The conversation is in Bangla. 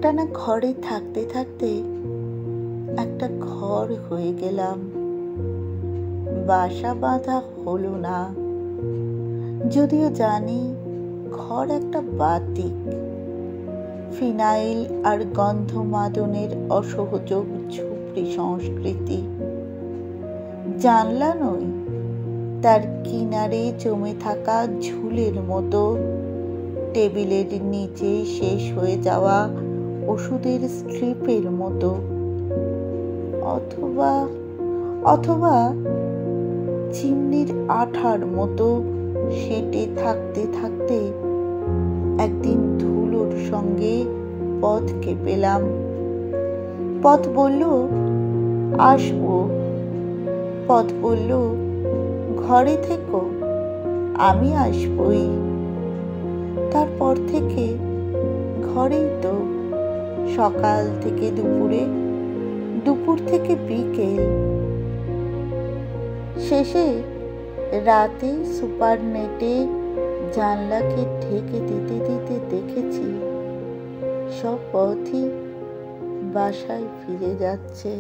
একটানা ঘরে থাকতে থাকতে একটা ঘর হয়ে গেলাম। বাসা বাঁধা হলো না, যদিও জানি ঘর একটা বাতিক। ফিনাইল আর গন্ধমাদনের অসহযোগ ঝুপড়ি সংস্কৃতি। জানলা নই, তার কিনারে জমে থাকা ঝুলের মতো, টেবিলের নিচে শেষ হয়ে যাওয়া ওষুধের স্ট্রিপের মতো, অথবা অথবা চিমনির আঠার মতো সেঁটে থাকতে থাকতে একদিন ধুলোর সঙ্গে পথকে পেলাম। পথ বলল, আসবো। পথ বলল, ঘরে থেকো, আমি আসবই। তারপর থেকে ঘরেই তো, সকাল থেকে দুপুরে, দুপুর থেকে বিকেল। শেষে রাতে সুপার নেটে জানলাকে ঢেকে দিতে দিতে দেখেছি সব পথই বাসায় ফিরে যাচ্ছে।